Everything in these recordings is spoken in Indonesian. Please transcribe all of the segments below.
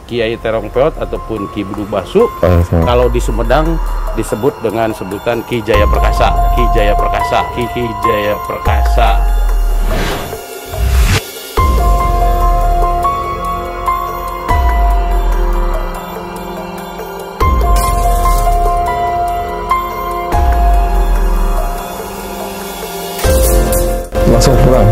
Kiai Terongpeot ataupun Ki Budu Basu. Kalau di Sumedang disebut dengan sebutan Ki Jaya Perkasa, Ki Jaya Perkasa, Ki Jaya Perkasa. Langsung pulang.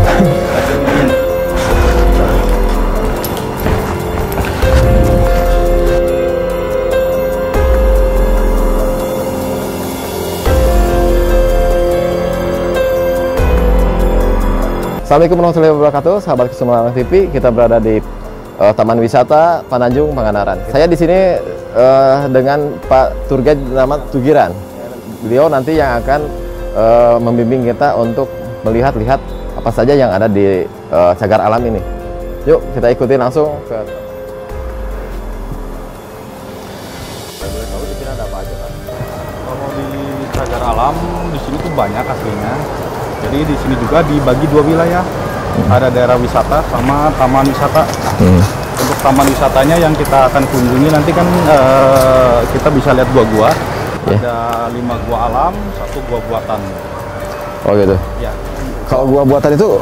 Assalamualaikum warahmatullahi wabarakatuh, sahabat Kesumbangan TV. Kita berada di Taman Wisata Pananjung, Pangandaran. Saya di sini dengan Pak Tour Guide nama Tugiran. Beliau nanti yang akan membimbing kita untuk melihat-lihat apa saja yang ada di cagar alam ini. Yuk kita ikuti langsung ke. Boleh tahu di sini ada apa aja, Pak? Kalau di cagar alam di sini tuh banyak aslinya. Jadi di sini juga dibagi dua wilayah. Ada daerah wisata sama taman wisata. Untuk taman wisatanya yang kita akan kunjungi nanti kan kita bisa lihat gua-gua. Ada 5 gua alam, 1 gua buatan. Oh gitu. Ya. Kalau gua buatan itu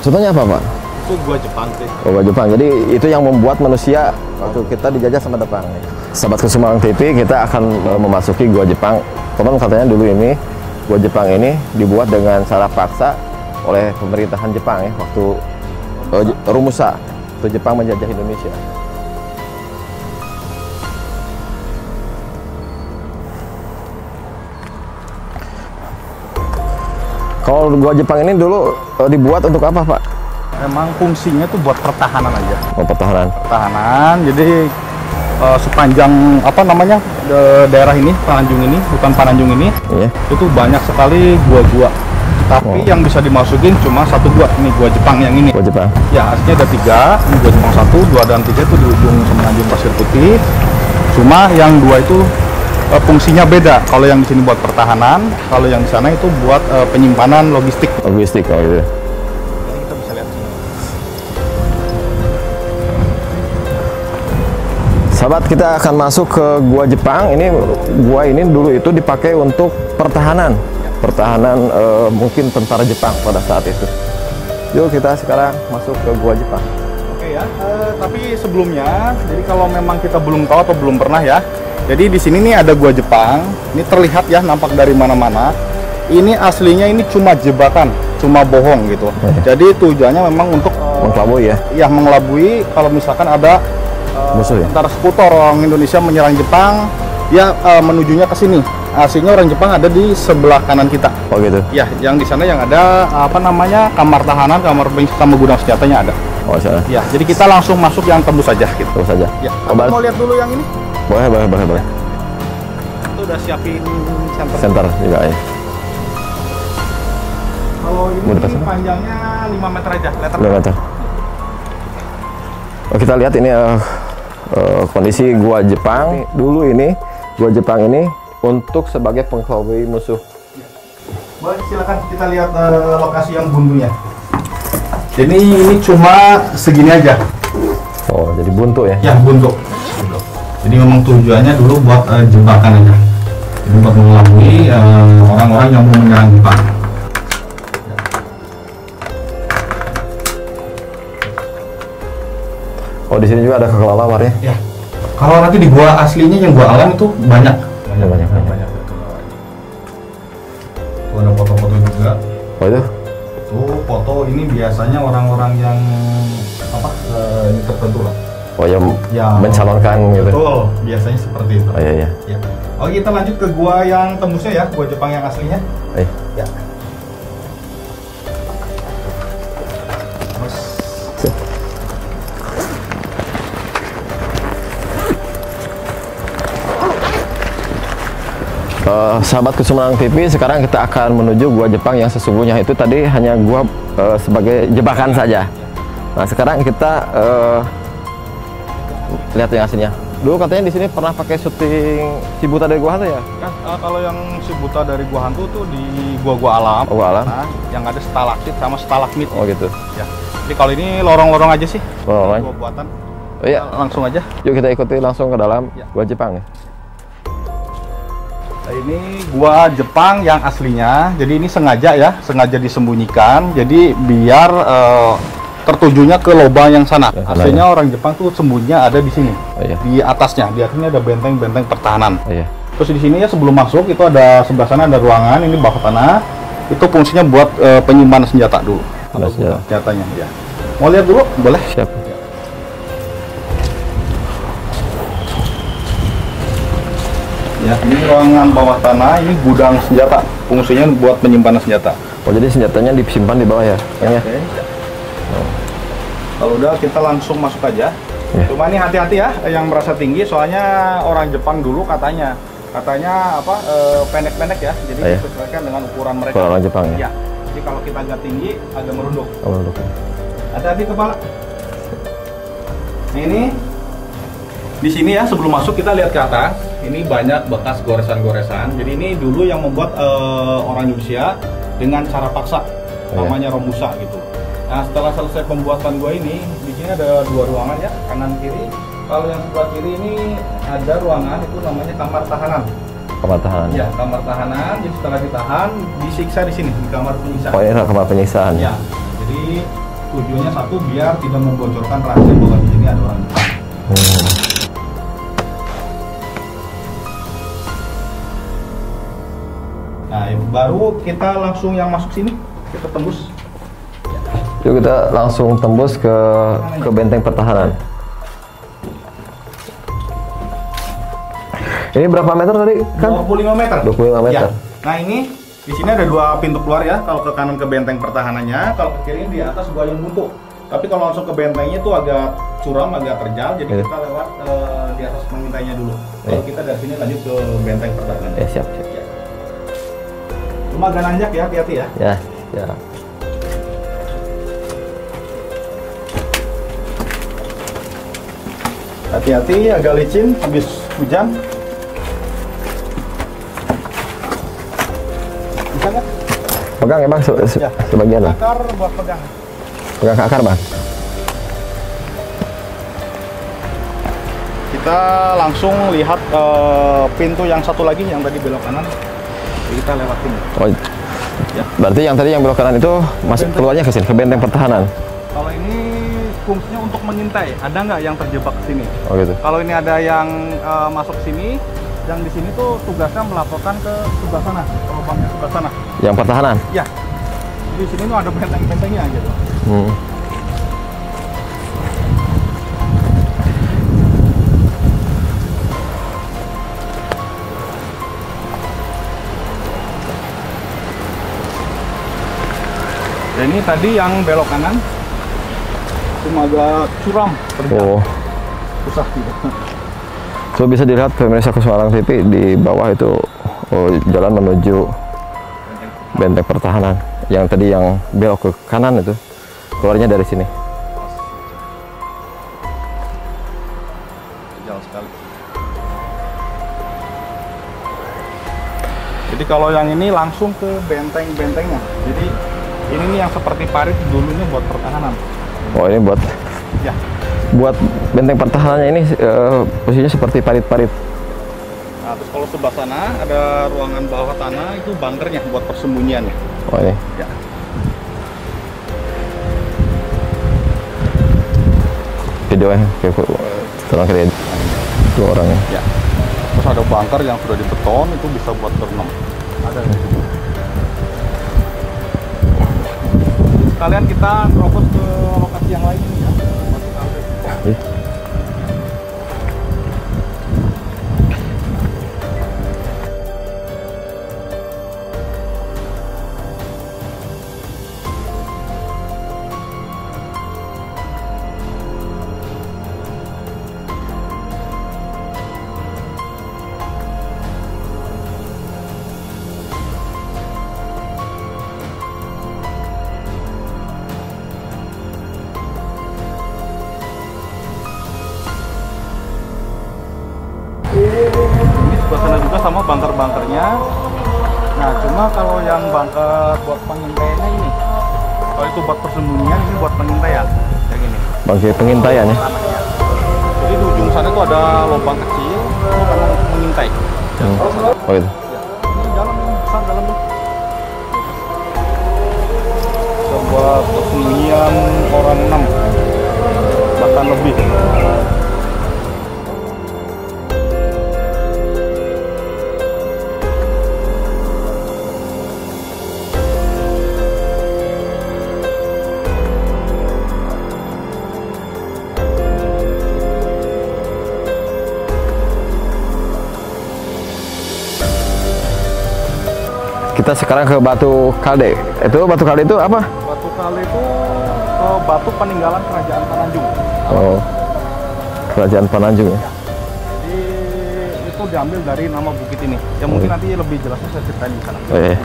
contohnya apa, Pak? Itu gua Jepang sih. Oh, gua Jepang. Jadi itu yang membuat manusia waktu kita dijajah sama Jepang. Sahabat Kesumbangan TV, kita akan memasuki gua Jepang. Konon katanya dulu ini gua Jepang ini dibuat dengan cara paksa oleh pemerintahan Jepang ya, waktu Romusa, waktu Jepang menjajah Indonesia. Kalau gua Jepang ini dulu dibuat untuk apa, Pak? Emang fungsinya tuh buat pertahanan aja. Oh, pertahanan. Pertahanan. Jadi sepanjang apa namanya daerah ini, Pananjung ini, bukan Pananjung ini, itu banyak sekali gua-gua. Tapi yang bisa dimasukin cuma 1 gua. Ini gua Jepang yang ini. Gua Jepang. Ya, aslinya ada 3. Ini gua Jepang 1, 2 dan 3 itu di ujung Semenanjung Pasir Putih. Cuma yang 2 itu fungsinya beda. Kalau yang di sini buat pertahanan, kalau yang di sana itu buat penyimpanan logistik. Logistik, oh gitu. Jadi kita bisa lihat. Sahabat, kita akan masuk ke gua Jepang. Ini gua ini dulu itu dipakai untuk pertahanan. Pertahanan mungkin tentara Jepang pada saat itu. Yuk kita sekarang masuk ke gua Jepang. Oke ya, tapi sebelumnya, jadi kalau memang kita belum tahu atau belum pernah ya, jadi di sini nih ada gua Jepang. Ini terlihat ya, nampak dari mana-mana. Ini aslinya ini cuma jebakan, cuma bohong gitu. Jadi tujuannya memang untuk mengelabui ya? Ya, mengelabui kalau misalkan ada musuh ya? Tentara sekutu orang Indonesia menyerang Jepang, ya menujunya ke sini. Aslinya orang Jepang ada di sebelah kanan kita. Oh gitu? Ya, yang di sana yang ada apa namanya kamar tahanan, kamar bengkel sama gudang senjatanya ada. Oh sana. Ya, jadi kita langsung masuk yang tembus saja gitu. Tembus saja. Ya. Mau lihat dulu yang ini? Boleh. Itu udah siapin Center juga ya. Kalau ini panjangnya 5 meter aja, letter. 5 meter. Oh, kita lihat ini kondisi gua Jepang. Dulu ini gua Jepang ini untuk sebagai pengkelabui musuh. Boleh, silakan kita lihat lokasi yang buntunya. Jadi ini cuma segini aja. Oh, jadi buntu ya? Ya, buntu. Jadi memang tujuannya dulu buat jebakan aja. Jadi buat mengelabui orang-orang yang mau menyerang Jepang. Oh, di sini juga ada kelelawar ya? Ya. Kalau nanti di gua aslinya yang gua alam itu banyak. Banyak. Tuh ada foto-foto juga. Oh itu? Tuh foto ini biasanya orang-orang yang apa ini tertentu lah. Oh yang mencalonkan gitu. Betul, biasanya seperti itu. Oh iya. Ya. Oke, kita lanjut ke gua yang tembusnya ya, gua Jepang yang aslinya. Ya. Sahabat Kesumbangan TV, sekarang kita akan menuju gua Jepang yang sesungguhnya. Itu tadi hanya gua sebagai jebakan saja. Nah sekarang kita lihat yang aslinya. Dulu katanya di sini pernah pakai syuting Shibuta dari Gua Hantu ya? Kalau yang Shibuta dari Gua Hantu tuh di Gua Alam. Oh, Gua Alam. Nah, yang ada stalaktit sama stalagmit. Oh gitu. Ya. Jadi kalau ini lorong-lorong aja sih. Lorong. Gua buatan. Oh iya, langsung aja. Yuk kita ikuti langsung ke dalam Ya. Gua Jepang ya. Nah, ini gua Jepang yang aslinya. Jadi ini sengaja ya, sengaja disembunyikan. Jadi biar tertujunya ke lubang yang sana. Aslinya orang Jepang tuh sembunyinya ada di sini. Oh iya. Di atasnya, di atasnya ada benteng-benteng pertahanan. Oh iya. Terus di sini ya sebelum masuk itu ada sebelah sana ada ruangan, ini bawah tanah. Itu fungsinya buat penyimpanan senjata dulu. Senjatanya ya. Mau lihat dulu? Boleh? Siap. Ya, ini ruangan bawah tanah, ini gudang senjata. Fungsinya buat penyimpanan senjata. Oh, jadi senjatanya disimpan di bawah ya? Ya. Okay. Kalau udah kita langsung masuk aja. Ya. Cuma ini hati-hati ya yang merasa tinggi, soalnya orang Jepang dulu katanya apa pendek-pendek ya, jadi disesuaikan dengan ukuran mereka. Kalau orang Jepang ya? Ya. Jadi kalau kita agak tinggi agak merunduk. Oh, merunduk. Hati-hati kepala. Nah, ini di sini ya sebelum masuk kita lihat ke atas. Ini banyak bekas goresan-goresan. Jadi ini dulu yang membuat orang Indonesia dengan cara paksa, namanya romusa gitu. Nah, setelah selesai pembuatan gua ini, di sini ada dua ruangan ya, kanan kiri. Kalau yang sebelah kiri ini ada ruangan itu namanya kamar tahanan. Kamar tahanan. Ya, kamar tahanan. Jadi setelah ditahan, disiksa di sini di kamar penyiksaan. Oh, ini kamar penyiksaan. Ya. Jadi tujuannya satu biar tidak membocorkan rahasia bahwa di sini ada orang Jepang. Nah, baru kita langsung yang masuk sini, kita tembus. Yuk kita langsung tembus ke benteng pertahanan. Ini berapa meter tadi kan? 25 meter. 25 meter. Ya. Nah, ini di sini ada dua pintu keluar ya. Kalau ke kanan ke benteng pertahanannya, kalau ke kiri di atas gua yang buntu. Tapi kalau langsung ke bentengnya itu agak curam, agak terjal. Jadi kita lewat di atas pengintainya dulu. Kalau kita dari sini lanjut ke benteng pertahanan. Ya, siap. Ya. Cuma agak nanjak ya, hati-hati ya. Ya, ya. Hati-hati, agak licin habis hujan. Bisa nggak? Pegang ya bang, sebagian lah. Akar buat pegang. Pegang ke akar bang. Kita langsung lihat pintu yang satu lagi yang tadi belok kanan. Jadi kita lewatin. Oh, ya. Berarti yang tadi yang belok kanan itu masuk keluarnya ke sini, ke benteng pertahanan. Kalau ini fungsinya untuk mengintai, ada nggak yang terjebak ke sini? Oh gitu. Kalau ini ada yang masuk sini, yang di sini tuh tugasnya melaporkan ke sebelah sana, ke lubangnya sebelah sana. Yang pertahanan? Ya. Di sini tuh ada benteng-bentengnya gitu. Dan ini tadi yang belok kanan cuma agak curam, terjal. Susah gitu. So bisa dilihat pemirsa Kusuma Alang TV di bawah itu jalan menuju benteng pertahanan. Yang tadi yang belok ke kanan itu keluarnya dari sini. Terjal sekali. Jadi kalau yang ini langsung ke benteng-bentengnya. Jadi ini nih yang seperti parit dulunya buat pertahanan. Oh ini buat benteng pertahanannya ini posisinya seperti parit-parit. Nah terus kalau sebelah sana ada ruangan bawah tanah itu bunkernya buat persembunyiannya. Oh ini. Ya. Videonya tolong kalian dua orangnya. Ya. Terus ada bunker yang sudah dibeton itu bisa buat berenang. Ada. Sekalian kita terobos ke lokasi yang lain ya. Ini sebelah sana juga sama bunker-bunkernya. Nah cuma kalau yang bunker buat pengintaiannya ini, kalau itu buat persembunyian, ini buat pengintaian yang ini. Bangkai pengintaian ya. ujung sana itu ada lubang kecil, itu memang untuk mengintai. Oh itu. Ini dalam, besar dalam tuh. Sebuah ketinggian orang 6, bahkan lebih. Kita sekarang ke Batu Kalde. Itu Batu Kalde itu apa? Batu Kalde itu batu peninggalan Kerajaan Pananjung. Oh, Kerajaan Pananjung ya. Jadi itu diambil dari nama bukit ini. Ya mungkin nanti lebih jelasnya saya ceritain di sana. Oh, iya.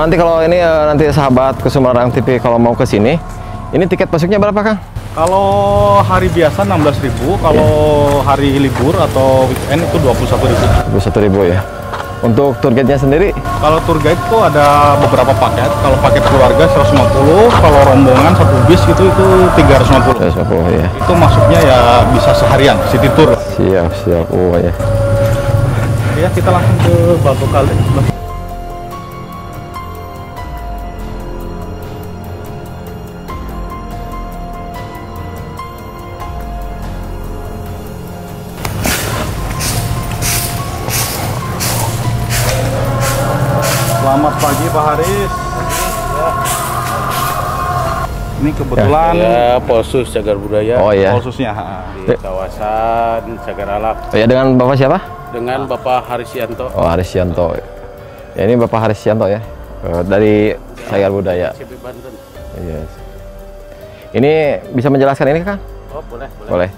Kalau ini nanti sahabat Kusumalarang TV kalau mau ke sini, ini tiket masuknya berapa, Kang? Kalau hari biasa 16.000, kalau hari libur atau weekend itu 21.000. 21.000 ya. Untuk tour guide-nya sendiri? Kalau tour guide itu ada beberapa paket. Kalau paket keluarga 150, kalau rombongan satu bis itu 350. 350 ya. Itu masuknya ya bisa seharian, city tour. Siap. Oh ya. Ya kita langsung ke Batu Kalde. Selamat pagi Pak Haris. Ya. Ini kebetulan Polsus Cagar Budaya. Oh iya. Polsusnya Di kawasan Cagar Alam. Oh ya, dengan Bapak siapa? Dengan Bapak Harisyanto. Oh, Harisyanto. Ya, ini Bapak Harisyanto ya. Dari Cagar Budaya. CB Banten. Yes. Ini bisa menjelaskan ini, Kang? Oh, boleh. Boleh.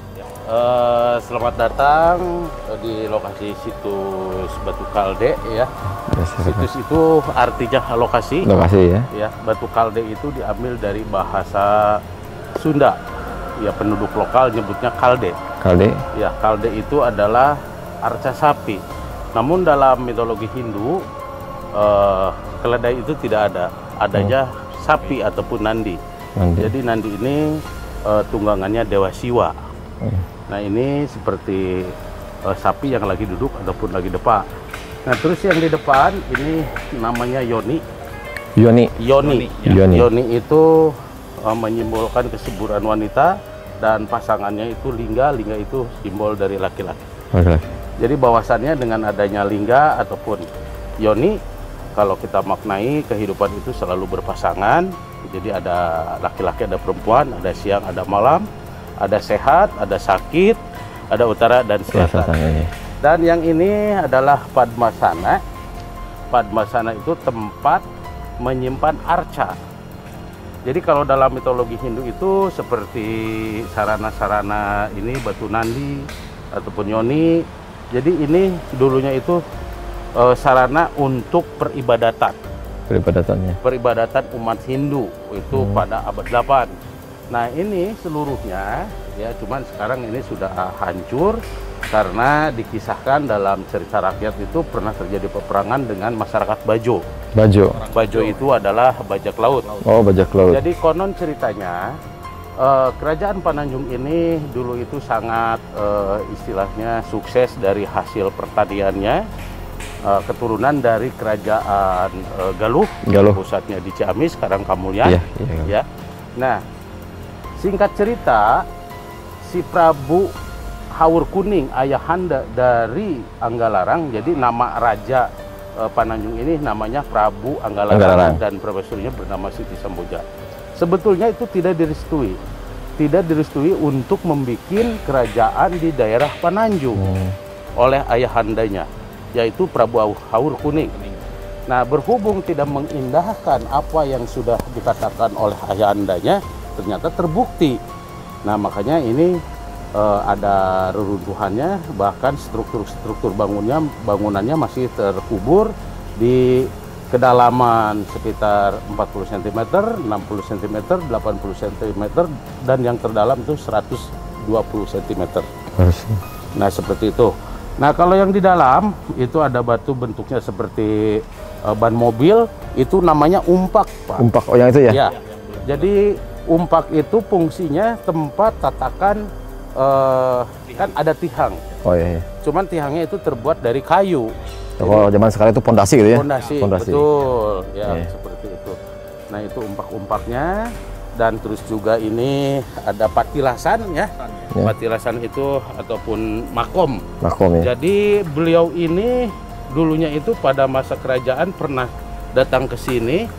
Selamat datang di lokasi situs Batu Kalde ya. Situs itu artinya lokasi. Lokasi ya. Ya, Batu Kalde itu diambil dari bahasa Sunda. Ya, penduduk lokal nyebutnya Kalde. Kalde. Ya, Kalde itu adalah arca sapi. Namun dalam mitologi Hindu, keledai itu tidak ada. Adanya sapi ataupun nandi. Jadi nandi ini tunggangannya Dewa Siwa. Nah, ini seperti sapi yang lagi duduk ataupun lagi depak. Nah, terus yang di depan ini namanya Yoni. Yoni itu menyimbolkan kesuburan wanita, dan pasangannya itu Lingga. Lingga itu simbol dari laki-laki. Jadi bahwasannya dengan adanya Lingga ataupun Yoni, kalau kita maknai kehidupan itu selalu berpasangan. Jadi ada laki-laki, ada perempuan, ada siang, ada malam, ada sehat, ada sakit, ada utara dan selatan. Dan yang ini adalah Padmasana. Padmasana itu tempat menyimpan arca. Jadi kalau dalam mitologi Hindu itu seperti sarana-sarana ini batu nandi ataupun yoni. Jadi ini dulunya itu sarana untuk peribadatan. Peribadatan umat Hindu itu pada abad 8. Nah, ini seluruhnya ya, cuman sekarang ini sudah hancur karena dikisahkan dalam cerita rakyat itu pernah terjadi peperangan dengan masyarakat Bajo. Bajo itu adalah bajak laut. Oh, bajak laut. Jadi konon ceritanya Kerajaan Pananjung ini dulu itu sangat istilahnya sukses dari hasil pertaniannya. Keturunan dari kerajaan Galuh, pusatnya di Ciamis, sekarang Kamulyan. Ya. Nah, singkat cerita, si Prabu Hawur Kuning, ayahanda dari Anggalarang, jadi nama Raja Pananjung ini namanya Prabu Anggalarang dan permaisurinya bernama Siti Samboja. Sebetulnya itu tidak direstui untuk membuat kerajaan di daerah Pananjung oleh ayahandanya, yaitu Prabu Hawur Kuning. Nah, berhubung tidak mengindahkan apa yang sudah dikatakan oleh ayahandanya, ternyata terbukti. Nah, makanya ini ada reruntuhannya, bahkan struktur bangunannya masih terkubur di kedalaman sekitar 40 cm, 60 cm, 80 cm, dan yang terdalam itu 120 cm. Nah, seperti itu. Nah, kalau yang di dalam itu ada batu bentuknya seperti ban mobil, itu namanya umpak, Pak. Umpak, oh yang itu ya? Ya. Jadi umpak itu fungsinya tempat tatakan, kan ada tihang. Oh iya, iya. Cuman tihangnya itu terbuat dari kayu. Kalau zaman sekarang itu pondasi gitu ya? Pondasi, betul. Ya, seperti itu. Nah, itu umpak-umpaknya. Dan terus juga ini ada patilasan ya. Patilasan itu ataupun makom. Makom ya. Jadi beliau ini dulunya itu pada masa kerajaan pernah datang ke sini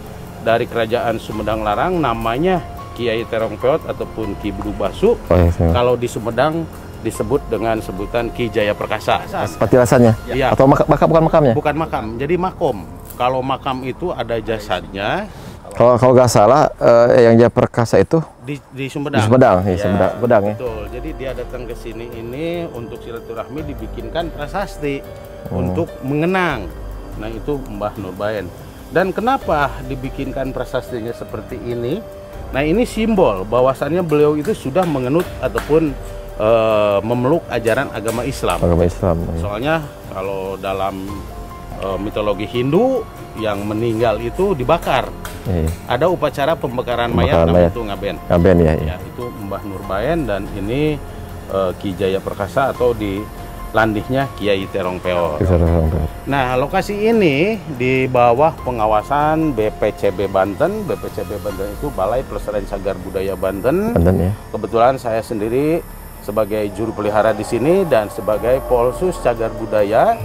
dari kerajaan Sumedang Larang, namanya Kiai Terong Peot ataupun Ki Bdu Basu. Oh, iya, kalau di Sumedang disebut dengan sebutan Ki Jaya Perkasa. Patilasannya? Ya. Atau makam, bukan makamnya? Bukan makam, jadi makom. Kalau makam itu ada jasadnya. Kalau nggak salah, yang Jaya Perkasa itu di Sumedang. Di Sumedang, ya, Sumedang ya. Betul. Jadi dia datang ke sini ini untuk silaturahmi, dibikinkan prasasti untuk mengenang. Nah, itu Mbah Nurbaen. Dan kenapa dibikinkan prasastinya seperti ini? Nah, ini simbol bahwasannya beliau itu sudah mengenut ataupun memeluk ajaran agama Islam. Agama Islam. Ya. Soalnya kalau dalam mitologi Hindu, yang meninggal itu dibakar. Iya. Ada upacara pembakaran mayat, namanya itu ngaben. Ngaben ya, iya. Ya, itu Mbah Nurbaen, dan ini Ki Jaya Perkasa atau di landihnya Kiai Terong Peot. Nah, lokasi ini di bawah pengawasan BPCB Banten. BPCB Banten itu Balai Pelestarian Cagar Budaya Banten. Banten ya. Kebetulan saya sendiri sebagai juru pelihara di sini dan sebagai Polsus Cagar Budaya.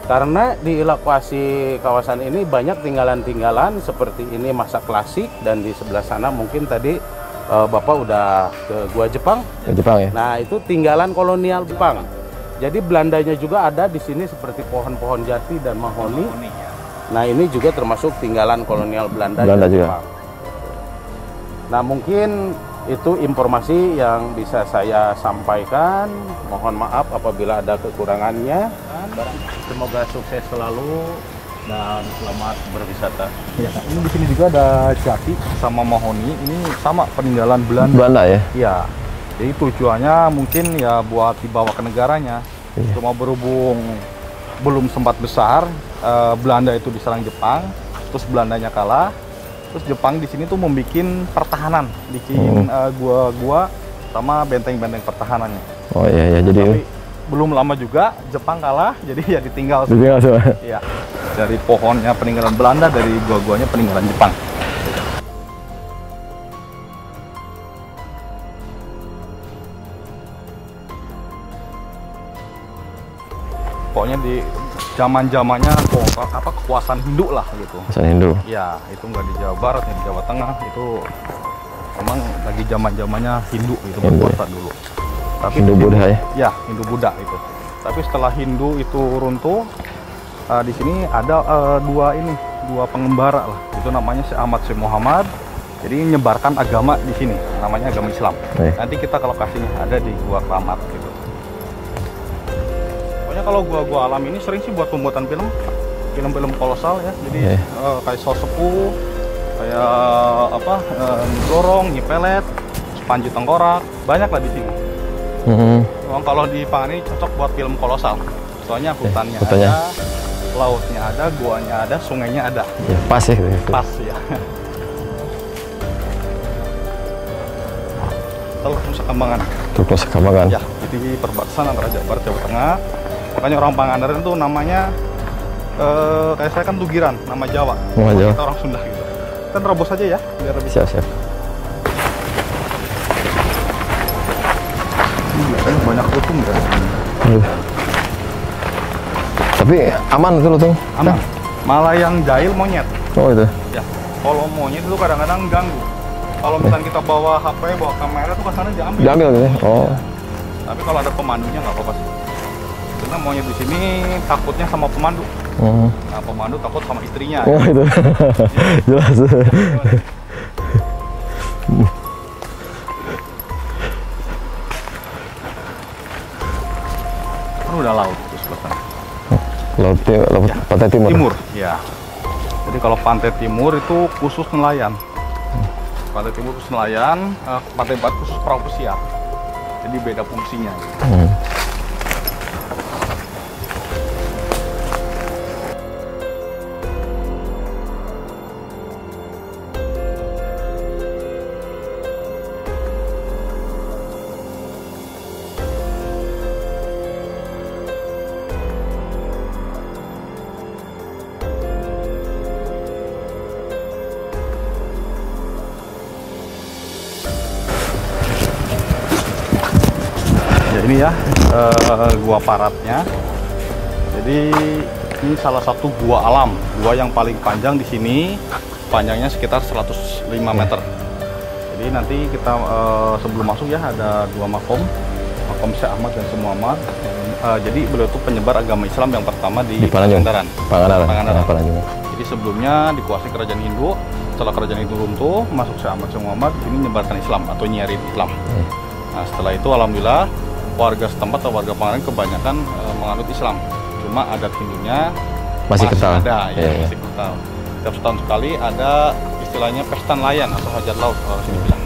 Karena di lokasi kawasan ini banyak tinggalan-tinggalan seperti ini masa klasik, dan di sebelah sana mungkin tadi Bapak udah ke Gua Jepang. Ke Jepang ya. Nah, itu tinggalan kolonial Jepang. Jadi Belandanya juga ada di sini seperti pohon-pohon jati dan mahoni. Nah, ini juga termasuk tinggalan kolonial Belanda juga. Jepang. Nah, mungkin itu informasi yang bisa saya sampaikan. Mohon maaf apabila ada kekurangannya. Semoga sukses selalu dan selamat berwisata. Ya, ini di sini juga ada jati sama mahoni. Ini sama peninggalan Belanda. Belanda ya? Iya. Jadi tujuannya mungkin ya buat dibawa ke negaranya. Iya. Cuma berhubung belum sempat besar, Belanda itu diserang Jepang, terus Belandanya kalah. Terus Jepang di sini tuh membuat pertahanan, bikin gua-gua sama benteng-benteng pertahanannya. Oh iya, jadi tapi belum lama juga Jepang kalah, jadi ya ditinggal. Ya, dari pohonnya peninggalan Belanda, dari gua-guanya peninggalan Jepang. Pokoknya di zaman-zamannya kekuasaan Hindu lah gitu. Kekuasaan Hindu. Ya, itu nggak di Jawa Barat, di Jawa Tengah, itu memang lagi zaman-zamannya Hindu itu berkuasa dulu. Tapi Hindu Buddha ya? Ya, Hindu Buddha itu. Tapi setelah Hindu itu runtuh, di sini ada dua pengembara lah. Itu namanya Syekh Ahmad Syekh Muhammad. Jadi menyebarkan agama di sini, namanya agama Islam. Nanti kita ke lokasinya ada di Gua Keramat gitu. Pokoknya kalau gua alam ini sering sih buat pembuatan film-film kolosal ya. Jadi kayak Sosepuh, kayak Dorong, Nyipelet, Panji Tengkorak, banyak lah di sini. Kalau di Pangan ini cocok buat film kolosal. Soalnya hutannya ada, lautnya ada, guanya ada, sungainya ada. Ya, pas ya. Pas ya. Teluk Nusa Kambangan. Teluk Nusa Kambangan. Ya, di perbatasan antara Jawa Barat Jawa Tengah. Makanya orang Pangandaran itu namanya kayak saya kan Tugiran, nama Jawa. Nama Jawa. Kita orang Sunda gitu. Kita terobos aja ya, biar lebih. Siap. Biasanya banyak lutung ya. Tapi aman itu lutung? Aman. Malah yang jahil monyet. Oh itu. Ya. Kalau monyet itu kadang-kadang ganggu. Kalau misalnya kita bawa HP, bawa kamera tuh kesana diambil. Diambil gitu. Oh. Tapi kalau ada pemandunya nggak apa-apa sih. Karena monyet di sini takutnya sama pemandu. Nah, pemandu takut sama istrinya. Oh itu. Jelas. udah laut itu sebelah sana. Laut ya. Pantai Timur. Timur, ya. Jadi kalau pantai timur itu khusus nelayan. Pantai timur khusus nelayan, pantai barat khusus perahu pesiar. Jadi beda fungsinya. Ini ya gua paratnya. Jadi ini salah satu gua alam, gua yang paling panjang di sini, panjangnya sekitar 105 meter. Jadi nanti kita sebelum masuk ya ada dua makom Syekh Ahmad dan Syekh Muhammad. Jadi beliau itu penyebar agama Islam yang pertama di Pangandaran. Jadi sebelumnya dikuasai kerajaan Hindu. Setelah kerajaan Hindu runtuh, masuk Syekh Ahmad, Syekh Muhammad, ini menyebarkan Islam atau nyiarin Islam. Nah setelah itu alhamdulillah warga setempat atau warga Pangandaran kebanyakan menganut Islam. Cuma adat Hindunya masih kental. Ada, ya, masih kental. Setiap setahun sekali ada istilahnya pesta nelayan atau hajat laut orang sini bilang.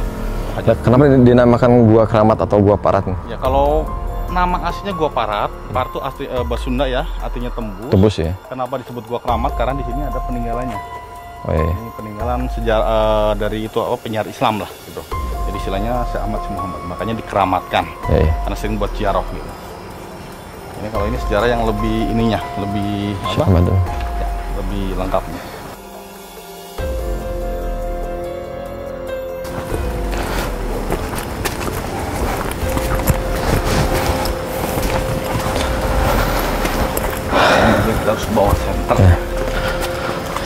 Kenapa dinamakan Gua Keramat atau Gua Parat? Ya kalau nama aslinya Gua Parat, Parat itu asli bahasa Sunda ya, artinya tembus. Tembus ya. Kenapa disebut Gua Keramat? Karena di sini ada peninggalannya. Oh iya. Ini peninggalan sejarah dari itu penyiar Islam lah gitu. Jadi istilahnya Syekh Ahmad, Syekh Muhammad, makanya dikeramatkan. Iya. Karena sering buat ziarah gitu. Ini kalau ini sejarah yang lebih ininya, lebih apa? Ya, lebih lengkap. Kita harus bawa center. Ya.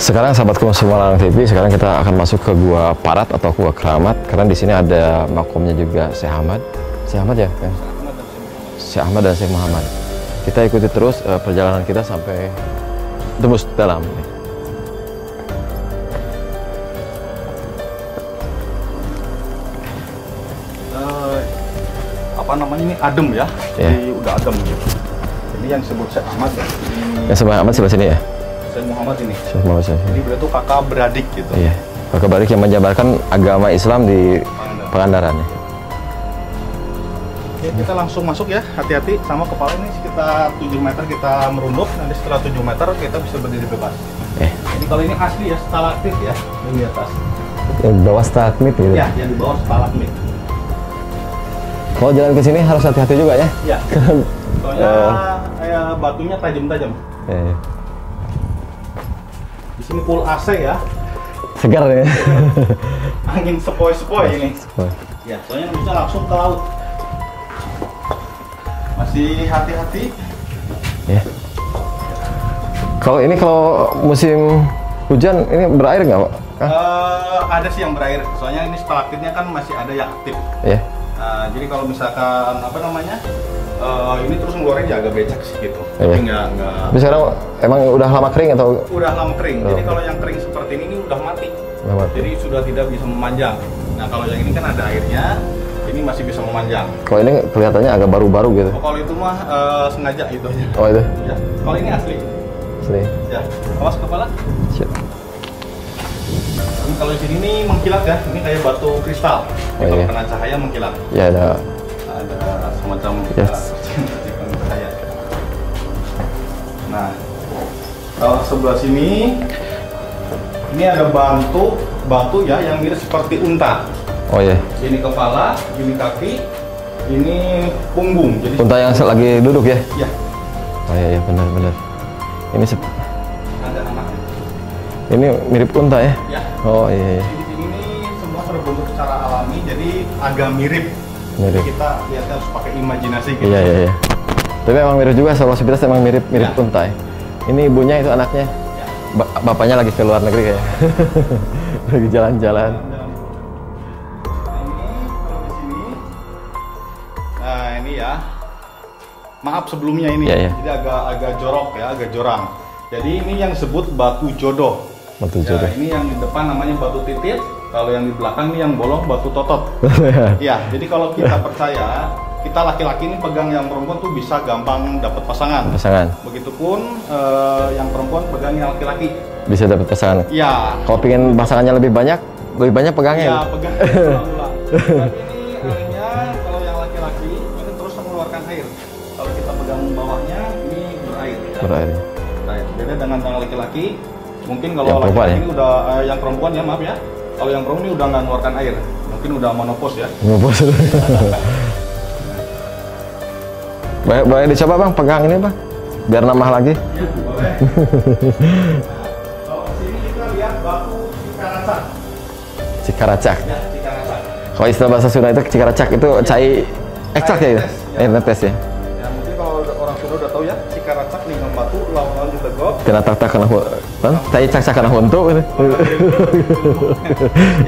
Sekarang sahabatku Semarang TV, sekarang kita akan masuk ke Gua Parat atau Gua Keramat karena di sini ada makomnya juga Syekh Ahmad. Syekh Ahmad ya? Syekh Ahmad dan Syekh Muhammad. Kita ikuti terus perjalanan kita sampai tembus dalam. Apa namanya ini adem ya? Jadi udah adem gitu. Ini yang disebut Syekh Ahmad ya. Yang Syekh Ahmad sebelah sini ya? Syekh Muhammad ini. Syekh Muhammad. Jadi beliau itu kakak beradik gitu. Iya. Kakak beradik yang menjabarkan agama Islam di Pangandaran ya. Oke, kita langsung masuk ya. Hati-hati sama kepala ini sekitar 7 meter kita merunduk. Nanti setelah 7 meter kita bisa berdiri bebas. Ini kalau ini asli ya, stalaktit ya, yang di atas. Yang di bawah stalagmit gitu. Ya, yang di bawah stalagmit. Kalau jalan ke sini harus hati-hati juga ya. Iya. Soalnya batunya tajam-tajam. Iya. Di sini full AC ya. Segar ya. Angin sepoi-sepoi ini. Ya, soalnya bisa langsung ke laut. Masih hati-hati. Ya. Kalau musim hujan ini berair nggak, Pak? Ada sih yang berair. Soalnya ini stalaktitnya kan masih ada yang aktif. Ya. Jadi kalau misalkan apa namanya? Ini terus ngeluarin ya agak becek sih gitu. Tapi nggak. Tapi sekarang emang udah lama kering atau? Udah lama kering. Jadi kalau yang kering seperti ini udah mati. Jadi sudah tidak bisa memanjang. Nah kalau yang ini kan ada airnya, ini masih bisa memanjang. Kalau ini kelihatannya agak baru-baru gitu. Kalau itu mah sengaja itu aja. Oh itu? Ya. Kalau ini asli. Asli. Ya. Awas kepala. Siap. Ini kalau di sini nih mengkilat ya. Ini kayak batu kristal. Kalau kena cahaya mengkilat. Ya ada semacam cahaya. Nah, kalau sebelah sini ini ada batu ya yang mirip seperti unta. Oh iya. Ini kepala, ini kaki, ini punggung. Jadi unta yang lagi duduk ya? Iya. Oh iya benar. Ini ada anaknya. Ini mirip unta ya? Ya. Oh iya. Di sini semua terbentuk secara alami, jadi agak mirip. Jadi kita lihatnya harus pakai imajinasi gitu. Iya. Tapi memang mirip juga, kalau sepintas emang mirip unta ya. Ini ibunya, itu anaknya. Ya. Bapaknya lagi ke luar negeri kayak. Lagi jalan-jalan. Nah ini ya. Maaf sebelumnya ini. Ya. Jadi agak jorok ya, agak jorang. Jadi ini yang disebut batu jodoh. Batu jodoh. Ini yang di depan namanya batu titit. Kalau yang di belakang ini yang bolong batu totot. Ya, jadi kalau kita percaya kita laki-laki ini pegang yang perempuan tuh bisa gampang dapat pasangan. Begitupun yang perempuan pegang yang laki-laki bisa dapat pasangan. Iya. Kalau pengen pasangannya lebih banyak pegangnya. Iya, pegang ulang-ulang. Tapi ini airnya kalau yang laki-laki ini terus mengeluarkan air. Kalau kita pegang bawahnya ini berair. Ya. Berair. Beda dengan yang laki-laki. Mungkin kalau laki-laki ini udah yang perempuan ya, maaf ya. Kalau yang perempuan ini udah nggak mengeluarkan air. Mungkin udah monopos ya. Monopos. Boleh dicoba bang, pegang ini bang, biar nambah lagi. Ya, boleh. Kalau sini kita lihat batu cikaracak. Cikaracak. Ya, cikaracak. Kalau istilah bahasa Sunda itu cikaracak itu cai ekstrak ya, air netes ya. Ya mungkin kalau orang Sunda udah tahu ya, cikaracak nih batu lawan juga go. Kena tak kena kan, cai cak kena huntu gitu.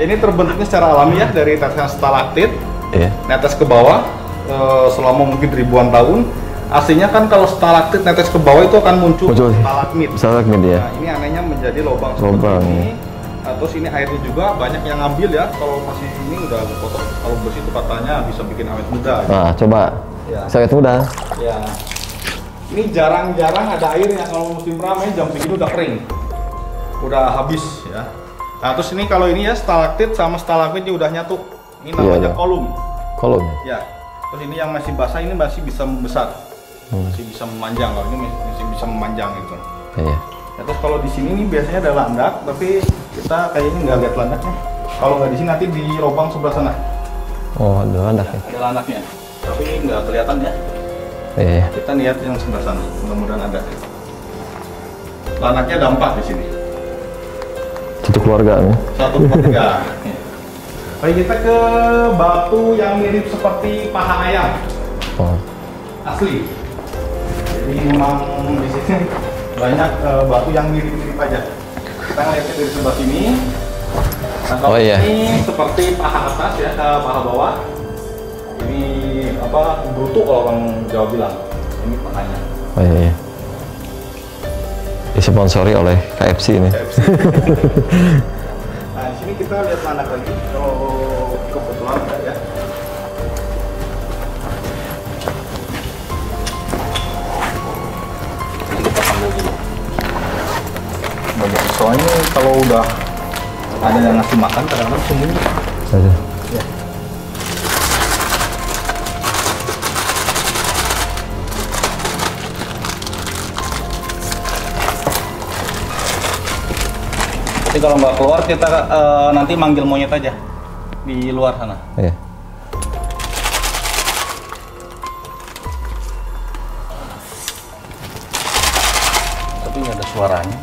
Ini terbentuknya secara alami ya dari tetesan stalaktit. Iya. Netes ke bawah. Selama mungkin ribuan tahun, aslinya kan kalau stalaktit netes ke bawah itu akan muncul stalagmit ya. Nah, ini anehnya menjadi lubang lubang seperti ini. Terus ini airnya juga banyak yang ngambil ya. Kalau masih ini udah kotor, kalau bersih itu katanya bisa bikin awet muda. Nah, coba. Ya. Awet muda. Ya. Ini jarang-jarang ada air yang kalau musim ramai jam segini udah kering, udah habis ya. Nah terus ini kalau ini ya stalaktit sama stalagmit udah nyatu. Ini namanya kolom. Kolom. Ya. Terus ini yang masih basah ini masih bisa membesar, masih bisa memanjang. Kalau ini masih bisa memanjang gitu. Iya. Ya, terus kalau di sini nih biasanya ada landak, tapi kita kayaknya nggak lihat landaknya. Kalau nggak di sini nanti di lubang sebelah sana. Oh, ada landak ya? Ada landaknya, tapi nggak kelihatan ya. Iya. Kita lihat yang sebelah sana, mudah-mudahan ada. Landaknya ada 4 di sini. Satu keluarga nih. 1, 2, 3. Baik, kita ke batu yang mirip seperti paha ayam. Oh. Asli. Jadi memang di sini banyak batu yang mirip-mirip aja. Kita ngeliatnya dari sebelah sini. Nah, kalau ini seperti paha atas ya, paha bawah. Ini apa? Bruto kalau orang Jawa bilang. Ini pahanya. Oh iya. Disponsori oleh KFC ini. KFC. Nah, di sini kita lihat landak lagi. Kalau kebetulan ada ya. Kita panggil dulu. Soalnya kalau udah ada yang ngasih makan, kadang-kadang sembunyi. Saja. Ya. Jadi kalau nggak keluar kita nanti manggil monyet aja di luar sana. Iya. Tapi nggak ada suaranya.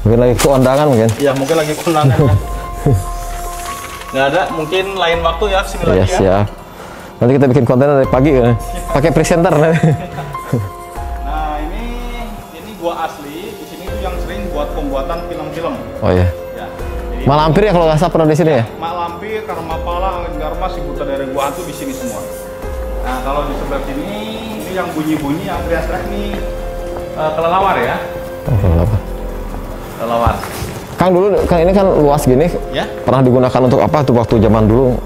Mungkin lagi keundangan mungkin. Iya mungkin lagi kondangan ya. Nggak ada, mungkin lain waktu ya sini lagi ya. Siap. Nanti kita bikin konten dari pagi ya. Pakai presenter nanti. Nah ini gua asli. Di sini tuh yang sering buat pembuatan film-film. Oh iya. Ya. Jadi, Malampir ya kalau nggak salah pernah di sini ya? Malampir, Karmapala, Angin Garma, Sibuta dari gua tuh di sini semua. Nah kalau di sebelah sini ini yang bunyi-bunyi yang teriak-teriak nih kelelawar ya. Oh, apa? Kelelawar. Kang dulu kan ini kan luas gini. Ya. Pernah digunakan untuk apa tuh waktu zaman dulu?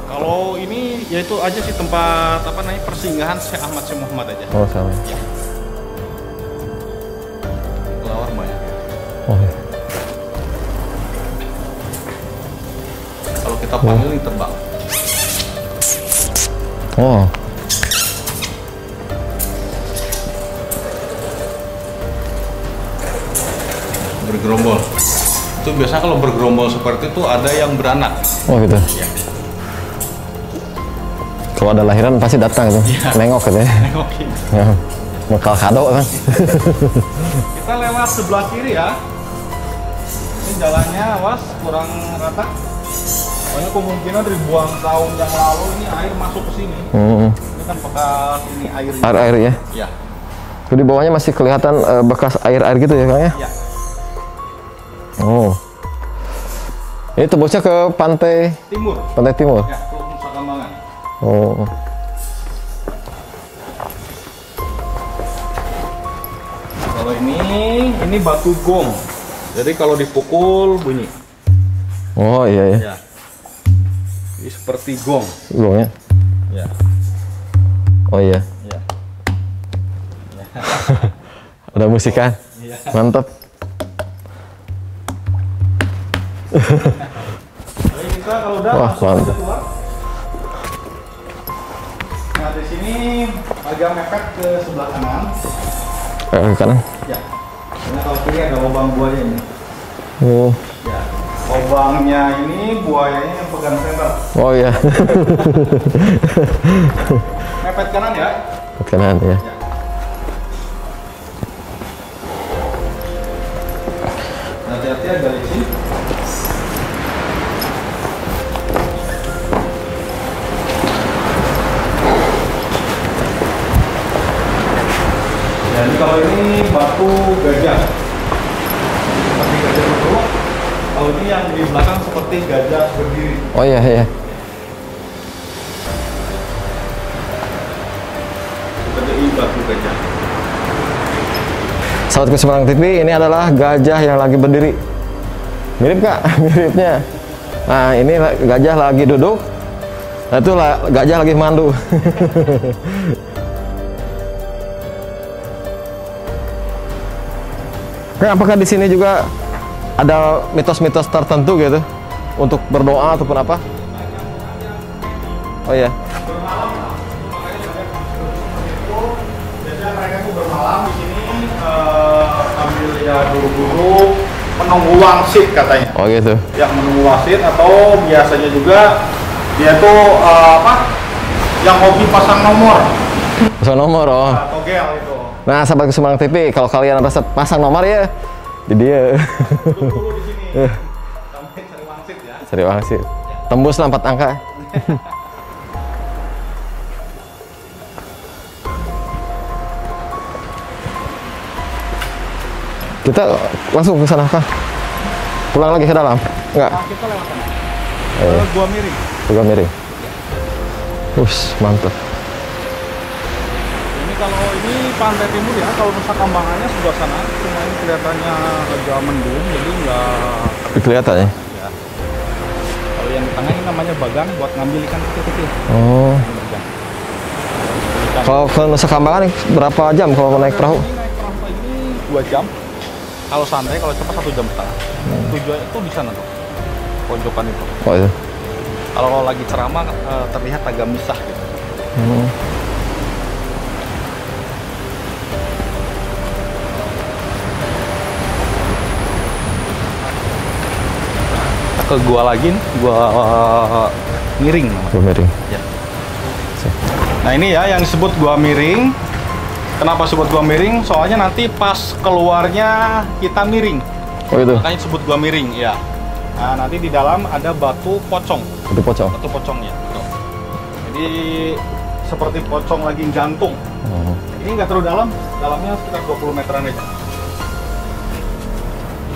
Kalau ini ya itu aja sih tempat apa namanya persinggahan Syekh Ahmad Syekh Muhammad aja. Oh sama. Ya. Kelelawar banyak. Oh iya. Kalau kita panggil ini terbang. Oh. Bergerombol. Itu biasanya kalau bergerombol seperti itu ada yang beranak. Oh gitu. Ya. Kalau ada lahiran pasti datang tuh. Ya. Nengok katanya. Nengokin. Ya. Bekal kado kan. Kita lewat sebelah kiri ya. Ini jalannya awas kurang rata. Soalnya kemungkinan ribuan tahun yang lalu ini air masuk ke sini. Ini kan bekas ini air. Air ya. Ya. Di bawahnya masih kelihatan bekas air-air gitu ya Kang ya? Ya. Oh. Ini tembusnya ke pantai Timur. Pantai timur. Ya, Teluk Nusa Kambangan. Oh. Kalau ini batu gong. Jadi kalau dipukul bunyi. Oh iya ya. Ya. Ini seperti gong. Gongnya. Ya. Oh iya. Iya. Ada musik kan? Iya. Mantap. Jadi kita kalau udah Wah, langsung mantap. aja keluar. Nah di sini agak mepet ke sebelah kanan. Ke kanan. Ya. Karena kalau kiri ada lubang buaya ini. Oh. Ya. Lubangnya ini buayanya yang pegang senter. Oh iya. Mepet kanan ya. Ke kanan ya. Ya. Hati-hati ada licin. Jadi kalau ini batu gajah, seperti gajah duduk. Kalau ini yang di belakang seperti gajah berdiri. Oh iya iya. Seperti batu gajah. Sahabat Kesemarang TV, ini adalah gajah yang lagi berdiri. Mirip Kak, miripnya. Nah ini gajah lagi duduk. Nah itu gajah lagi mandu. Apakah di sini juga ada mitos-mitos tertentu gitu untuk berdoa ataupun apa? Oh iya. Bermalam, makanya biasanya mereka tuh bermalam di sini ambil ya dulu-dulu menunggu wangsit katanya. Oh gitu. Yang menunggu wangsit atau biasanya juga dia tuh yang hobi pasang nomor Pasang nomor oh. atau gel itu. Nah, sahabat Kesemarang TV, kalau kalian rasa pasang nomor ya di dia. Dulu di sini sampai cari wangsit ya. Cari wangsit. Tembus 4 angka. Kita langsung ke sana Kang. Pulang lagi ke dalam? Enggak. Nah, kita lewat sana. Gua miring. Juga miring. Mantap. Ini kalau ini pantai timur ya, kalau Nusa Kambangannya sebelah sana, cuma ini kelihatannya agak mendung, jadi nggak Kelihatan ya? ya. Kalau yang di tengah ini namanya bagan buat ngambil ikan kecil-kecil. Oh. Ini bagan. Ikan. Kalau ke Nusa Kambangan berapa jam kalau mau naik perahu? Ini naik perahu ini 2 jam. Kalau santai, kalau cepat 1,5 jam. Tujuannya itu di sana tuh, pojokan itu. Oh itu. Kalau lagi ceramah terlihat agak misah gitu. Ke gua lagi, gua miring. Gua miring. Ya. Nah ini ya yang disebut gua miring. Kenapa disebut gua miring? Soalnya nanti pas keluarnya kita miring. Oh itu. Makanya disebut gua miring ya. Nah nanti di dalam ada batu pocong. Itu pocong. Batu pocong ya. Tuh. Jadi seperti pocong lagi gantung. Oh. Ini nggak terlalu dalam, dalamnya sekitar 20 meteran aja.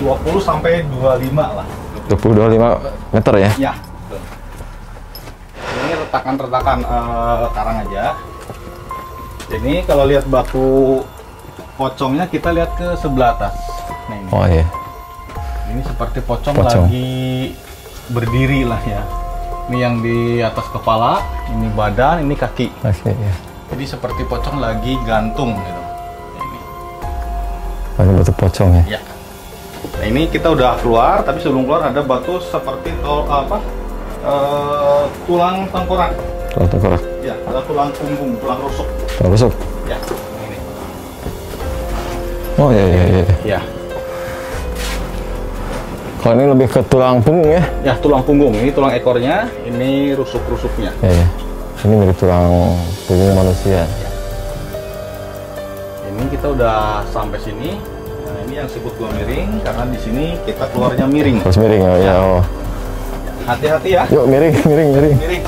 20 sampai 25 lah. 25 meter ya? Ya. Betul. Ini retakan-retakan karang aja. Jadi kalau lihat batu pocongnya kita lihat ke sebelah atas. Nah, ini. Oh iya. Ini seperti pocong Pocong. lagi berdiri lah ya. Ini yang di atas kepala, ini badan, ini kaki. Oke ya. Jadi seperti pocong lagi gantung gitu. Ini. Ada batu pocong ya? Ya. Nah, ini kita udah keluar, tapi sebelum keluar ada batu seperti tulang tengkorak. Tulang tengkorak. Ya, ada tulang punggung, tulang rusuk. Tulang rusuk. Ya, ini. Oh iya iya iya. Ya. Kalau ini lebih ke tulang punggung ya? Ya, tulang punggung. Ini tulang ekornya, ini rusuk-rusuknya. Iya. Iya. Ini mirip tulang punggung manusia. Ini kita udah sampai sini. Nah, ini yang disebut gua miring karena di sini kita keluarnya miring. Terus miring oh ya. Oh. Hati-hati ya. Yuk miring miring miring. Miring.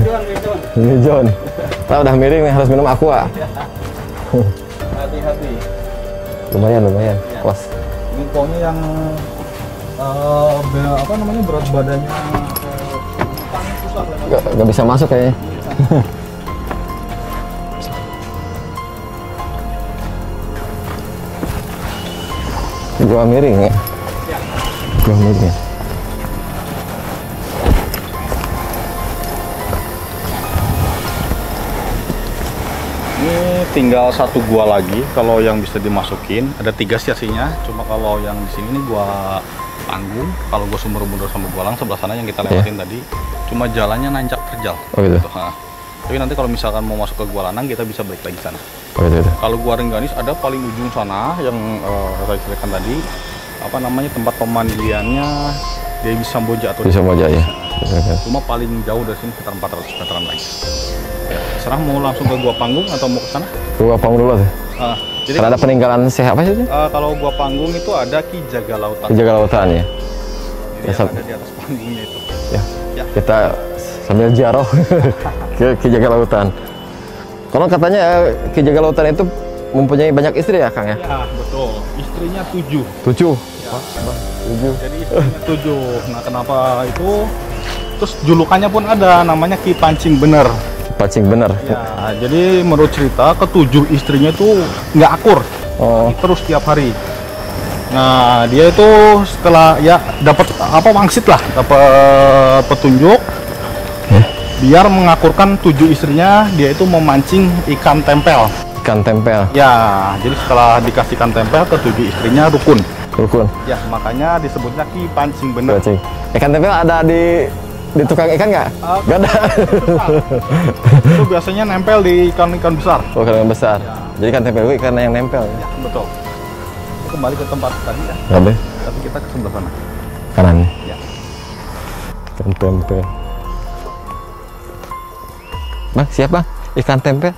John. Ini John. Kita udah miring nih harus minum aqua. Hati-hati. Lumayan lumayan. Ya. Pas. Ini pokoknya yang berat badannya susah lah. Gak bisa masuk kayaknya. Gua miring ya. Ya. Gua miring ya. tinggal satu gua lagi kalau yang bisa dimasukin. Ada 3 sesinya. Cuma kalau yang di sini nih gua panggung. Kalau gua Sumber-Bundar sama Gualang sebelah sana yang kita lewatin tadi, cuma jalannya nanjak terjal. Oh gitu. Nah, tapi nanti kalau misalkan mau masuk ke Gua Lanang kita bisa balik lagi sana. Oh gitu. Kalau Gua Rengganis ada paling ujung sana yang saya ceritakan tadi. Apa namanya, tempat pemandiannya Dewi Samboja atau Bisa Moja ya. cuma paling jauh dari sini sekitar 400 meteran lagi. Serah mau langsung ke Gua Panggung atau mau ke sana? Gua panggung dulu tuh. Jadi Karena ada peninggalan apa sih itu? kalau Gua Panggung itu ada Ki Jaga Lautan. Ki Jaga Lautan ya. Jadi yang ada di atas panggungnya itu. Ya. Kita sambil jaroh ke Ki Jaga Lautan. Kalau katanya Ki Jaga Lautan itu mempunyai banyak istri ya, Kang ya? Ya, betul. Istrinya 7. 7. Ya. 7. Jadi istrinya 7. Nah, kenapa itu? Terus julukannya pun ada, namanya Ki Pancing Bener. Pancing Bener. Ya, jadi menurut cerita ke-7 istrinya itu nggak akur. Terus tiap hari. Nah, dia itu setelah ya dapat wangsit lah, dapat petunjuk. Biar mengakurkan 7 istrinya, dia itu memancing ikan tempel. Ikan tempel. Ya, jadi setelah dikasih ikan tempel ke 7 istrinya rukun. Rukun. Ya, makanya disebutnya Ki Pancing Bener. Pancing. Ikan tempel ada di tukang ikan nggak? Nggak ada. Itu biasanya nempel di ikan-ikan besar. Oh, ikan besar. Ya. Jadi ikan tempel itu ikan yang nempel. Ya, betul. Kembali ke tempat tadi ya. Tapi kita ke sebelah sana. Kanan. Ya. Ikan tempel. Bang, siap Bang? Ikan tempel.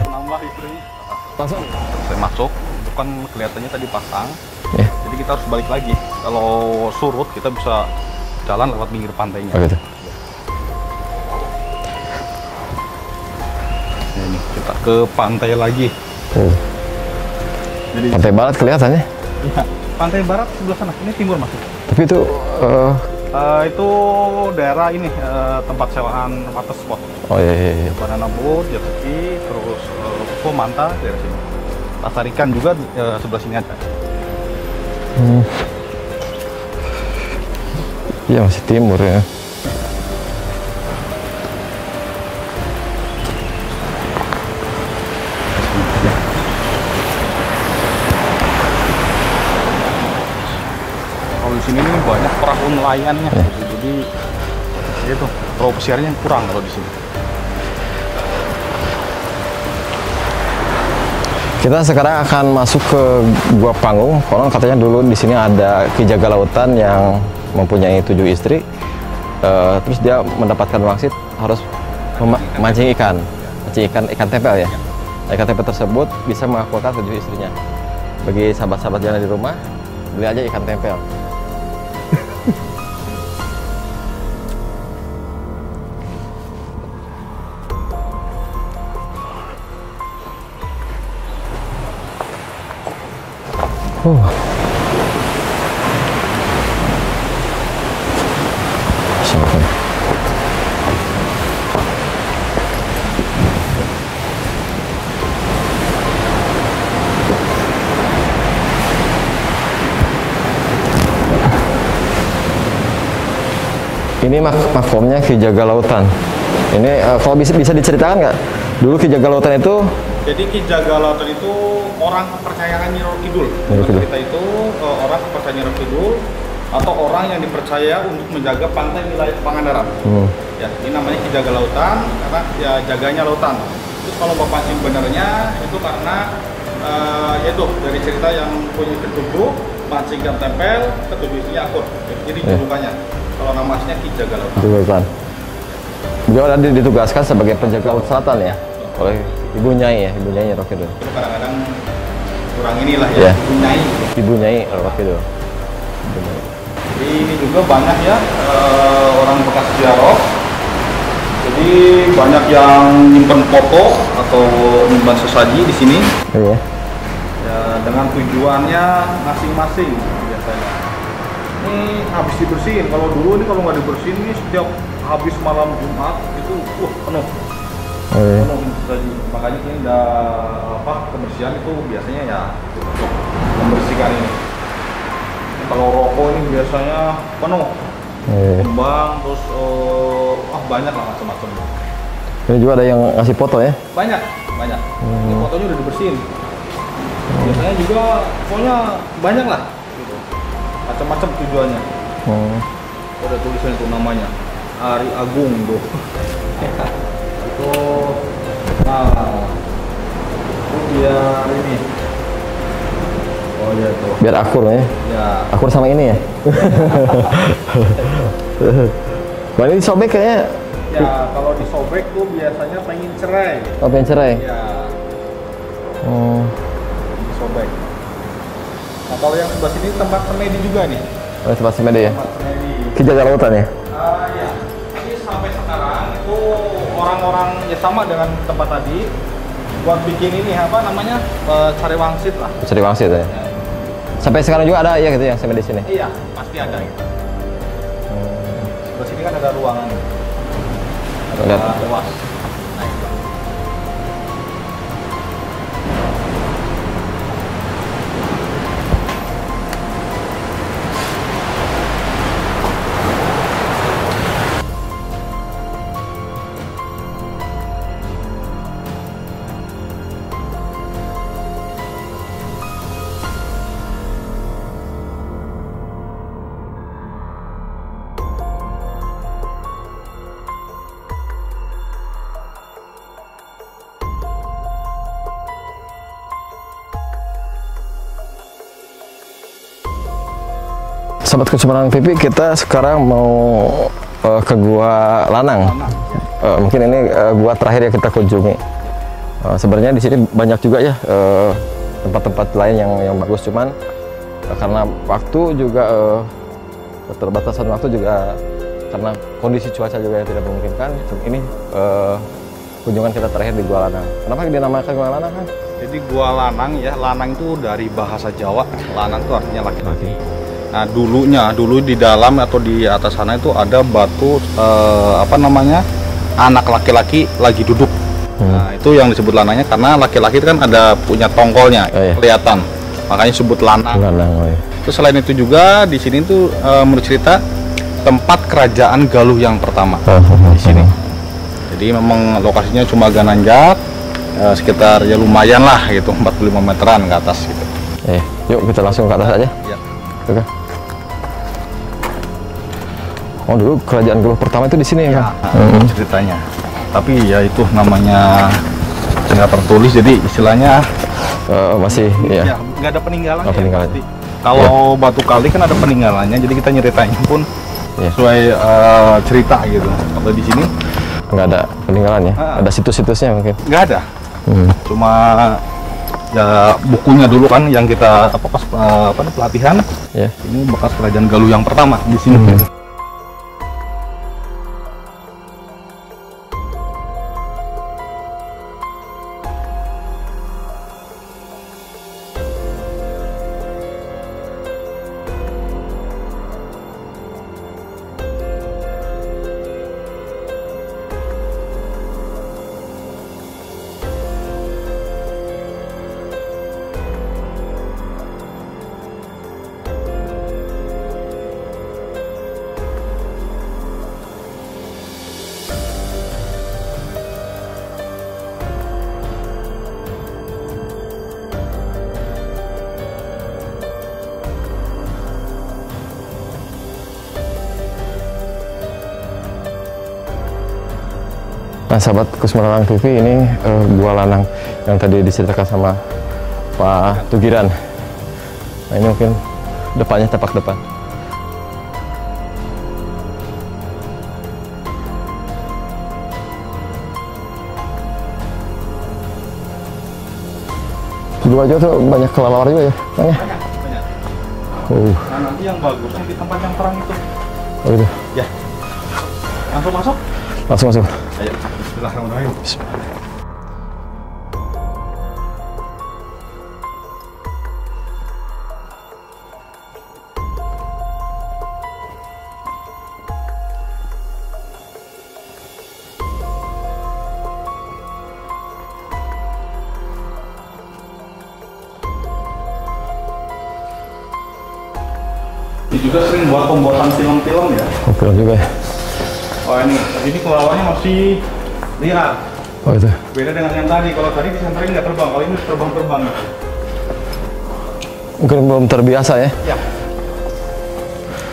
Nambah istri. Langsung. Saya masuk, itu kan kelihatannya tadi pasang. Yeah. Jadi kita harus balik lagi. Kalau surut kita bisa jalan lewat pinggir pantainya. Oh gitu. Nah, ini kita ke pantai lagi. Jadi Pantai barat kelihatannya. Iya, pantai barat sebelah sana. Ini timur masuk. Tapi itu itu daerah ini tempat sewaan water sport. oh iya. Banana boat, jet ski, terus Manta daerah sini. Pasar ikan juga sebelah sini ada. Iya masih timur ya. Kalau di sini nih banyak perahu nelayannya, jadi itu perahu pesiarnya yang kurang kalau di sini. Kita sekarang akan masuk ke Gua Panggung. Konon katanya dulu di sini ada Ki Jaga Lautan yang mempunyai 7 istri. Terus dia mendapatkan wangsit harus memancing ikan, ikan tempel ya. Nah, ikan tempel tersebut bisa mengakurkan 7 istrinya. Bagi sahabat-sahabat yang ada di rumah, beli aja ikan tempel. Ini makomnya Ki Jaga Lautan. Ini kalau bisa diceritakan nggak? Dulu Ki Jaga Lautan itu? Jadi Ki Jaga Lautan itu orang kepercayaan Nyi Roro Kidul. Cerita itu orang kepercayaan Nyi Roro Kidul atau orang yang dipercaya untuk menjaga pantai wilayah Pangandaran. Ya, ini namanya Ki Jaga Lautan karena ya jaganya lautan. Terus kalau Bapak Pancing Benernya itu karena yaitu dari cerita yang punya ketujuh mancing dan tempel, ketujuh isinya akur. Jadi julukannya. Kalau nama aslinya Ki Jaga Lautan. Beliau ada ditugaskan sebagai penjaga laut selatan ya, oleh Ibu Nyai ya, Ibu Nyai Roro Kidul. Kadang-kadang kurang inilah ya, Ibu Nyai. Ibu Nyai Roro Kidul. Jadi ini juga banyak ya orang bekas ziarah. Jadi banyak yang nyimpen foto atau nyimpan sesaji di sini. Iya. Ya, dengan tujuannya masing-masing biasanya. Ini habis dibersihin. Kalau dulu ini kalau nggak dibersihin ini setiap habis malam Jumat itu penuh. Penuh sesaji. Makanya ini udah kebersihan itu biasanya ya untuk membersihkan ini. Kalau rokok ini biasanya penuh, kembang, terus banyak lah macam-macam. Ini juga ada yang ngasih foto ya? Banyak. Ini fotonya udah dibersihin. Biasanya juga pokoknya banyak lah. Gitu. Macam-macam tujuannya. Ada tulisan itu namanya Ari Agung tuh. Itu biar ini. Oh iya tuh. Biar akur ya? Ya. Akur sama ini ya? Wah ini sobek kayaknya. Ya kalau disobek tuh biasanya pengen cerai. Oh pengen cerai? Ya. Oh. Disobek. Nah kalau yang sebelah sini tempat semedi juga nih. Oh tempat semedi ya? Tempat semedi. Kejaga lautan ya? Ya. Jadi sampai sekarang itu orang-orang ya sama dengan tempat tadi buat bikin ini apa namanya cari wangsit lah. Cari wangsit ya? Sampai sekarang juga ada ya gitu ya semedi sini? Iya pasti ada. Sebelah sini kan ada ruangan. Ada luas. Sahabat Kusumaran TV, kita sekarang mau ke Gua Lanang. Mungkin ini gua terakhir yang kita kunjungi. Sebenarnya di sini banyak juga ya tempat-tempat lain yang bagus, cuman karena waktu juga keterbatasan waktu juga karena kondisi cuaca juga yang tidak memungkinkan. Ini kunjungan kita terakhir di Gua Lanang. Kenapa dinamakan Gua Lanang kan? Jadi Gua Lanang ya, Lanang itu dari bahasa Jawa, Lanang itu artinya laki-laki. Nah dulu di dalam atau di atas sana itu ada batu apa namanya anak laki-laki lagi duduk. Nah itu yang disebut lanangnya karena laki-laki kan ada punya tongkolnya kelihatan, makanya disebut lanang. Terus selain itu juga di sini tuh menurut cerita tempat kerajaan Galuh yang pertama di sini. Jadi memang lokasinya cuma agak nanjak, sekitar ya lumayan lah gitu, 45 meteran ke atas gitu. Yuk kita langsung ke atas aja. Ya. Oke. Oh dulu kerajaan Galuh pertama itu di sini ya? Ceritanya. Tapi ya itu namanya nggak tertulis, jadi istilahnya masih ya. Nggak ada peninggalan. Peninggalan. Kalau batu kali kan ada peninggalannya, jadi kita nyeritainnya pun sesuai cerita gitu. Kalau di sini nggak ada peninggalannya, ada situs-situsnya mungkin? Nggak ada. Cuma ya bukunya dulu kan yang kita pas pelatihan. Ini bekas kerajaan Galuh yang pertama di sini. Nah sahabat Kusumaran TV, ini Gua Lanang yang tadi diceritakan sama Pak Tugiran. Nah ini mungkin depannya, tapak depan. Dulu aja tuh banyak kelelawar juga ya? Banyak. Nah nanti yang bagusnya di tempat yang terang itu. Oh gitu? Ya. Langsung masuk? Langsung masuk. Ayo, bismillahirrahmanirrahim. Ini juga sering buat pembuatan film-film ya. Oh, film juga ya. Oh ini kelelawanya masih Lihat. Oh itu. Beda dengan yang tadi. Kalau tadi disenterin nggak terbang, kalau ini terbang-terbang. Mungkin belum terbiasa ya. Ya.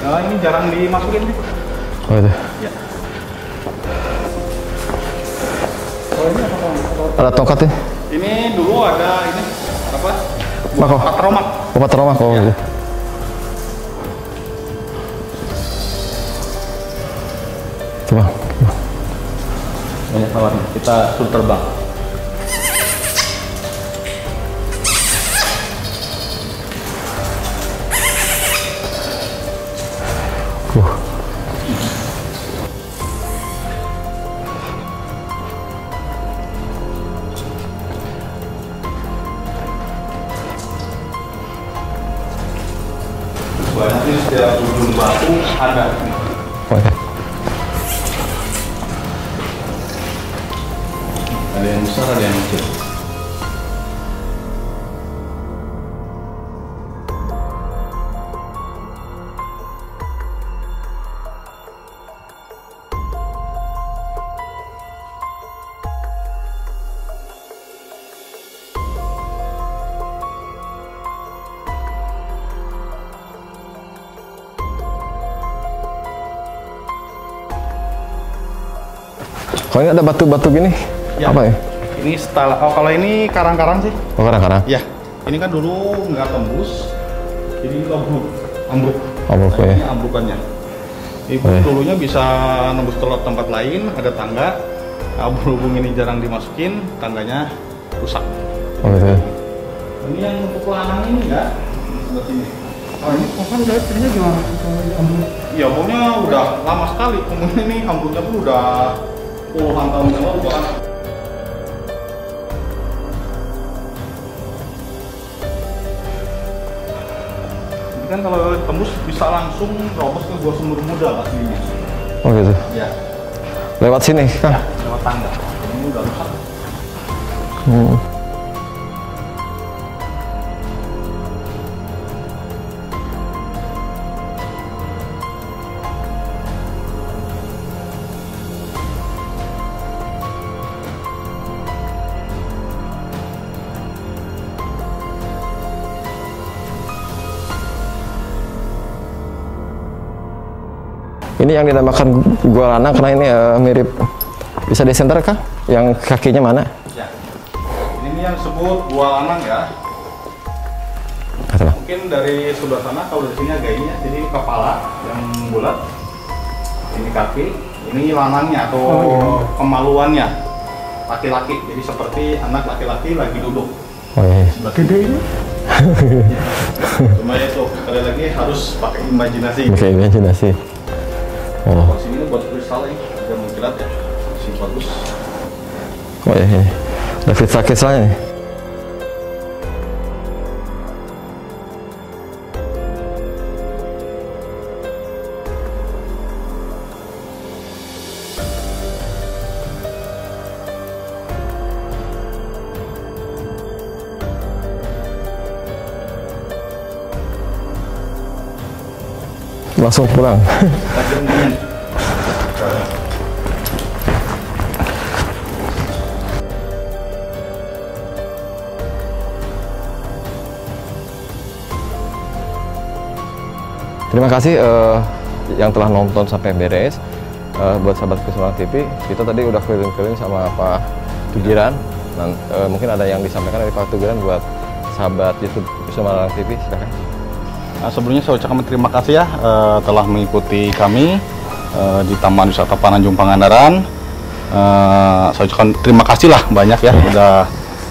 Nah, ini jarang dimasukin nih. Oh itu. Ya. Ada tongkat ya? Ini dulu ada ini apa? Mako. Patromak. Oh, patromak. Oh, gitu. Coba. Banyak tawarnya. Kita suruh terbang. Banyak ini setiap ujung batu ada. Oh, ya. Ada yang besar, ada yang kecil. Kalau ini ada batu-batu gini, Ya. apa ya? Ini style. Oh, kalau ini karang-karang sih. Oh, karang-karang. Ya. Ini kan dulu nggak tembus, jadi itu ambruk. Ambruk, Nah, ya. ini ambrukannya. Ibu Oh, ya. dulunya bisa nembus telur tempat lain, ada tangga. Berhubung ini jarang dimasukin, tangganya rusak. Oh, gitu. Ini yang untuk lanang ini enggak? Sebelah sini. Oh, ini kan udah jadinya gimana? Iya, pokoknya udah lama sekali. Kemudian ini ambruknya tuh udah puluhan tahun yang lalu bahkan. Ini kan kalau tembus bisa langsung robos ke Gua Sumur Muda aslinya. Oh, gitu. Ya, Lewat sini, Kang. lewat tangga. Ini udah rusak. Hmm. Ini yang dinamakan gua lanang karena ini mirip, bisa disenter Kang? Yang kakinya mana? Ya. Ini yang disebut Gua Lanang ya. Kata Bang. Mungkin dari sebelah sana, kalau dari sini agak ini ya, jadi kepala yang bulat, ini kaki, ini lanangnya atau kemaluannya, laki-laki. Jadi seperti anak laki-laki lagi duduk. Oh, iya. Gede ini. Cuma itu, sekali lagi harus pakai imajinasi. Bisa imajinasi. Oh, Kalau sini buat kristal ini, udah mengkilat ya, masih bagus. oh iya, ini. Ada kristal-kristalnya nih. Langsung pulang. Tajamnya. Terima kasih yang telah nonton sampai beres. Buat sahabat Kusumalang TV, kita tadi udah keliling-keliling sama Pak Tugiran. Mungkin ada yang disampaikan dari Pak Tugiran buat sahabat YouTube Kusumalang TV, silakan. Nah, sebelumnya saya ucapkan terima kasih ya telah mengikuti kami di Taman Wisata Pananjung Pangandaran. Saya ucapkan terima kasih lah banyak ya udah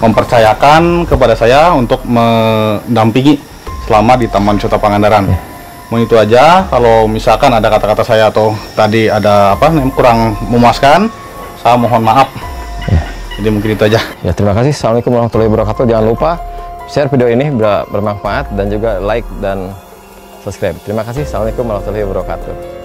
mempercayakan kepada saya untuk mendampingi selama di Taman Wisata Pangandaran. Mungkin itu aja. Kalau misalkan ada kata-kata saya atau tadi ada apa yang kurang memuaskan, saya mohon maaf. Jadi mungkin itu aja. Ya, terima kasih. Assalamualaikum warahmatullahi wabarakatuh. Jangan lupa share video ini bermanfaat dan juga like dan subscribe. Terima kasih. Assalamualaikum warahmatullahi wabarakatuh.